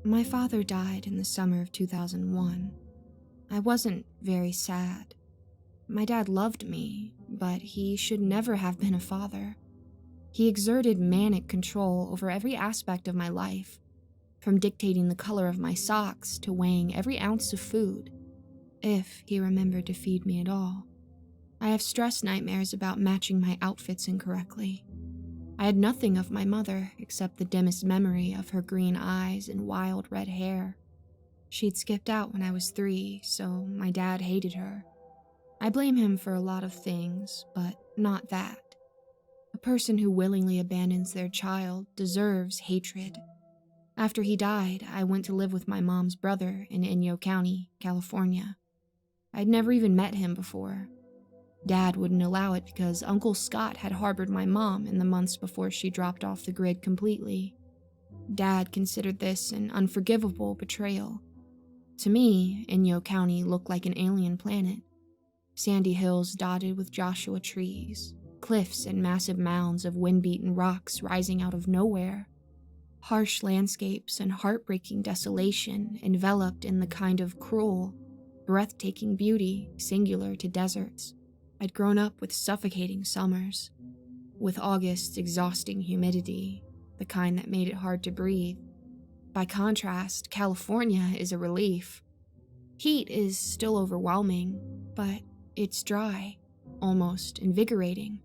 My father died in the summer of 2001. I wasn't very sad. My dad loved me, but he should never have been a father. He exerted manic control over every aspect of my life, from dictating the color of my socks to weighing every ounce of food, if he remembered to feed me at all. I have stress nightmares about matching my outfits incorrectly. I had nothing of my mother except the dimmest memory of her green eyes and wild red hair. She'd skipped out when I was 3, so my dad hated her. I blame him for a lot of things, but not that. A person who willingly abandons their child deserves hatred. After he died, I went to live with my mom's brother in Inyo County, California. I'd never even met him before. Dad wouldn't allow it because Uncle Scott had harbored my mom in the months before she dropped off the grid completely. Dad considered this an unforgivable betrayal. To me, Inyo County looked like an alien planet. Sandy hills dotted with Joshua trees, cliffs and massive mounds of wind-beaten rocks rising out of nowhere. Harsh landscapes and heartbreaking desolation enveloped in the kind of cruel, breathtaking beauty singular to deserts. I'd grown up with suffocating summers, with August's exhausting humidity, the kind that made it hard to breathe. By contrast, California is a relief. Heat is still overwhelming, but it's dry, almost invigorating.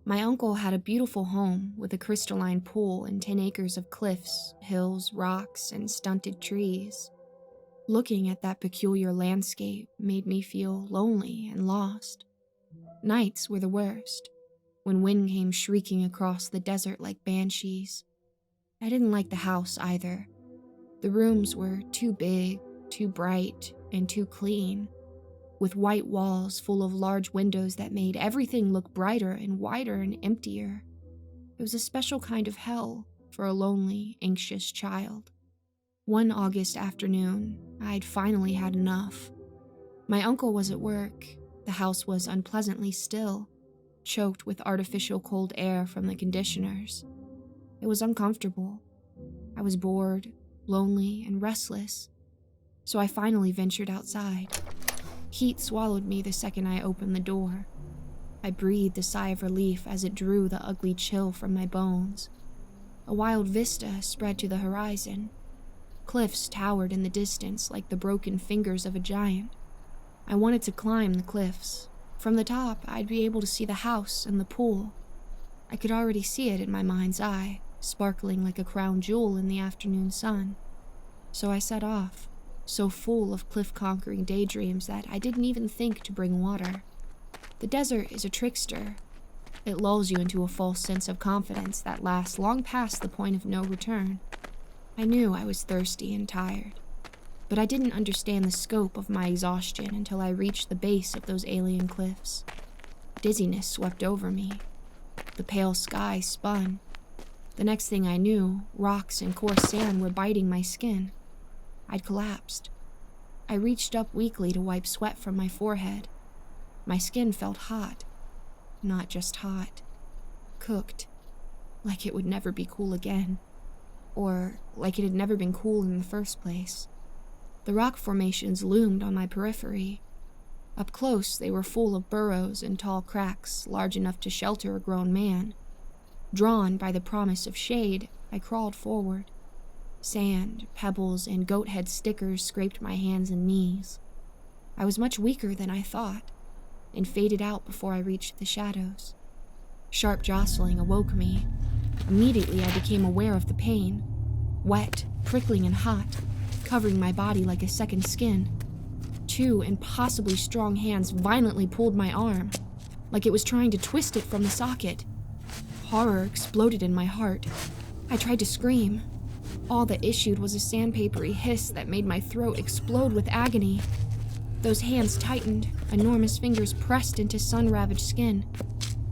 My uncle had a beautiful home with a crystalline pool and 10 acres of cliffs, hills, rocks, and stunted trees. Looking at that peculiar landscape made me feel lonely and lost. Nights were the worst, when wind came shrieking across the desert like banshees. I didn't like the house either. The rooms were too big, too bright, and too clean, with white walls full of large windows that made everything look brighter and wider and emptier. It was a special kind of hell for a lonely, anxious child. One August afternoon, I'd finally had enough. My uncle was at work. The house was unpleasantly still, choked with artificial cold air from the conditioners. It was uncomfortable. I was bored, lonely, and restless, so I finally ventured outside. Heat swallowed me the second I opened the door. I breathed a sigh of relief as it drew the ugly chill from my bones. A wild vista spread to the horizon. Cliffs towered in the distance like the broken fingers of a giant. I wanted to climb the cliffs. From the top, I'd be able to see the house and the pool. I could already see it in my mind's eye, sparkling like a crown jewel in the afternoon sun. So I set off, so full of cliff-conquering daydreams that I didn't even think to bring water. The desert is a trickster. It lulls you into a false sense of confidence that lasts long past the point of no return. I knew I was thirsty and tired, but I didn't understand the scope of my exhaustion until I reached the base of those alien cliffs. Dizziness swept over me. The pale sky spun. The next thing I knew, rocks and coarse sand were biting my skin. I'd collapsed. I reached up weakly to wipe sweat from my forehead. My skin felt hot. Not just hot. Cooked. Like it would never be cool again. Or like it had never been cool in the first place. The rock formations loomed on my periphery. Up close, they were full of burrows and tall cracks large enough to shelter a grown man. Drawn by the promise of shade, I crawled forward. Sand, pebbles, and goat head stickers scraped my hands and knees. I was much weaker than I thought, and faded out before I reached the shadows. Sharp jostling awoke me. Immediately, I became aware of the pain. Wet, prickling, and hot, covering my body like a second skin. 2 impossibly strong hands violently pulled my arm, like it was trying to twist it from the socket. Horror exploded in my heart. I tried to scream. All that issued was a sandpapery hiss that made my throat explode with agony. Those hands tightened, enormous fingers pressed into sun-ravaged skin.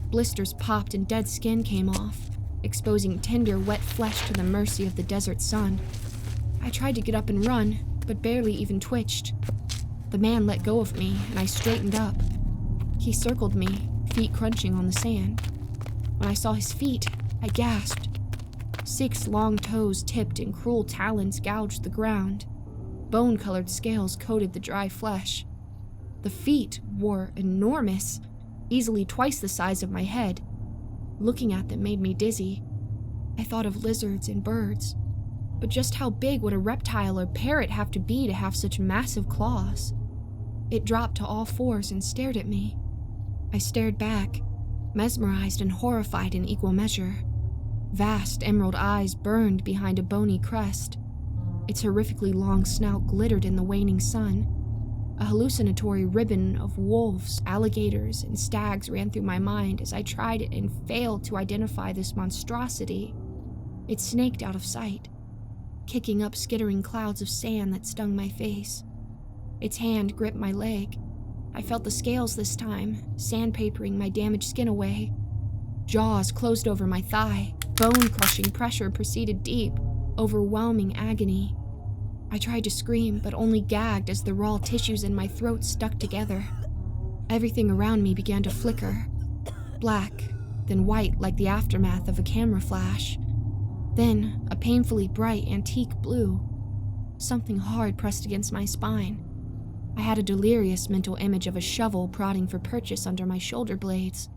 Blisters popped and dead skin came off, exposing tender, wet flesh to the mercy of the desert sun. I tried to get up and run, but barely even twitched. The man let go of me, and I straightened up. He circled me, feet crunching on the sand. When I saw his feet, I gasped. 6 long toes tipped and cruel talons gouged the ground. Bone-colored scales coated the dry flesh. The feet were enormous, easily twice the size of my head. Looking at them made me dizzy. I thought of lizards and birds, but just how big would a reptile or parrot have to be to have such massive claws? It dropped to all fours and stared at me. I stared back, mesmerized and horrified in equal measure. Vast emerald eyes burned behind a bony crest. Its horrifically long snout glittered in the waning sun. A hallucinatory ribbon of wolves, alligators, and stags ran through my mind as I tried and failed to identify this monstrosity. It snaked out of sight, kicking up skittering clouds of sand that stung my face. Its hand gripped my leg. I felt the scales this time, sandpapering my damaged skin away. Jaws closed over my thigh. Bone-crushing pressure proceeded deep, overwhelming agony. I tried to scream, but only gagged as the raw tissues in my throat stuck together. Everything around me began to flicker. Black, then white like the aftermath of a camera flash. Then a painfully bright antique blue. Something hard pressed against my spine. I had a delirious mental image of a shovel prodding for purchase under my shoulder blades.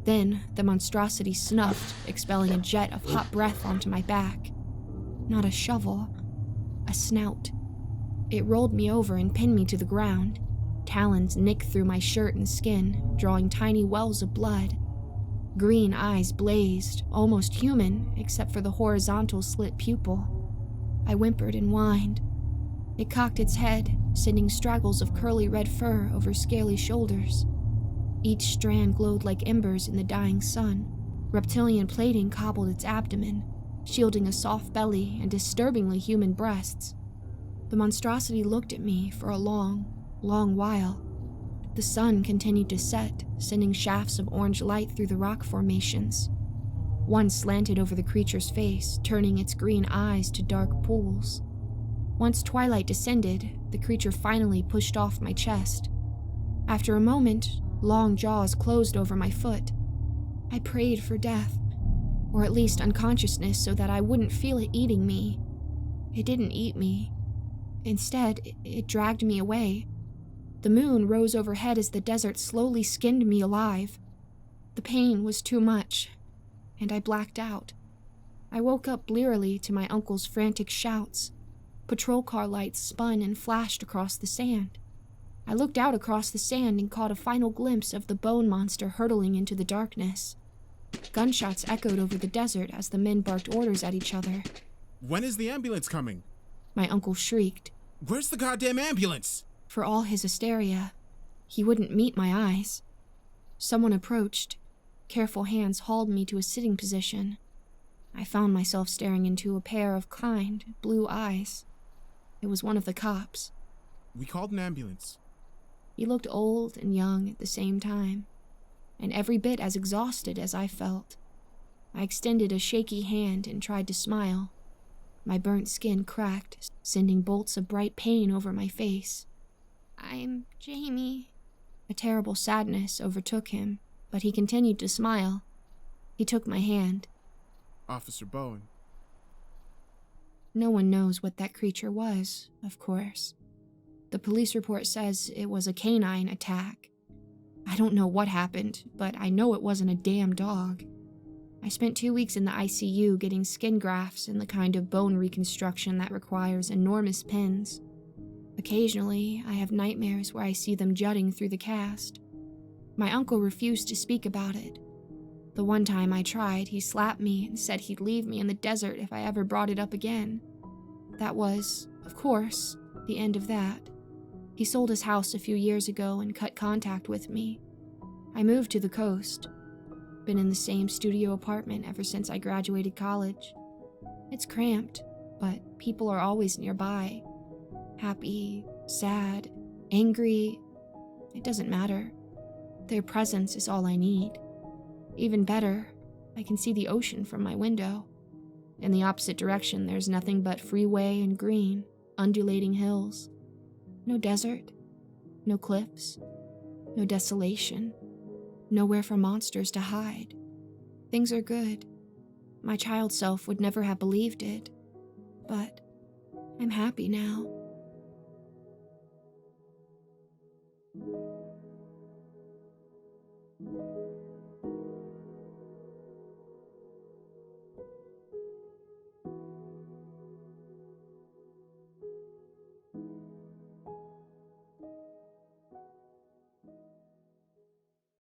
Then the monstrosity snuffed, expelling a jet of hot breath onto my back. Not a shovel, a snout. It rolled me over and pinned me to the ground. Talons nicked through my shirt and skin, drawing tiny wells of blood. Green eyes blazed, almost human, except for the horizontal slit pupil. I whimpered and whined. It cocked its head, sending straggles of curly red fur over scaly shoulders. Each strand glowed like embers in the dying sun. Reptilian plating cobbled its abdomen, shielding a soft belly and disturbingly human breasts. The monstrosity looked at me for a long, long while. The sun continued to set, sending shafts of orange light through the rock formations. One slanted over the creature's face, turning its green eyes to dark pools. Once twilight descended, the creature finally pushed off my chest. After a moment, long jaws closed over my foot. I prayed for death, or at least unconsciousness, so that I wouldn't feel it eating me. It didn't eat me. Instead, it dragged me away. The moon rose overhead as the desert slowly skinned me alive. The pain was too much, and I blacked out. I woke up blearily to my uncle's frantic shouts. Patrol car lights spun and flashed across the sand. I looked out across the sand and caught a final glimpse of the bone monster hurtling into the darkness. Gunshots echoed over the desert as the men barked orders at each other. When is the ambulance coming? My uncle shrieked. Where's the goddamn ambulance? For all his hysteria, he wouldn't meet my eyes. Someone approached. Careful hands hauled me to a sitting position. I found myself staring into a pair of kind, blue eyes. It was one of the cops. We called an ambulance. He looked old and young at the same time, and every bit as exhausted as I felt. I extended a shaky hand and tried to smile. My burnt skin cracked, sending bolts of bright pain over my face. "I'm Jamie." A terrible sadness overtook him, but he continued to smile. He took my hand. Officer Bowen. No one knows what that creature was, of course. The police report says it was a canine attack. I don't know what happened, but I know it wasn't a damn dog. I spent 2 weeks in the ICU getting skin grafts and the kind of bone reconstruction that requires enormous pins. Occasionally, I have nightmares where I see them jutting through the cast. My uncle refused to speak about it. The one time I tried, he slapped me and said he'd leave me in the desert if I ever brought it up again. That was, of course, the end of that. He sold his house a few years ago and cut contact with me. I moved to the coast. Been in the same studio apartment ever since I graduated college. It's cramped, but people are always nearby. Happy, sad, angry, it doesn't matter. Their presence is all I need. Even better, I can see the ocean from my window. In the opposite direction, there's nothing but freeway and green, undulating hills. No desert, no cliffs, no desolation, nowhere for monsters to hide. Things are good. My child self would never have believed it, but I'm happy now.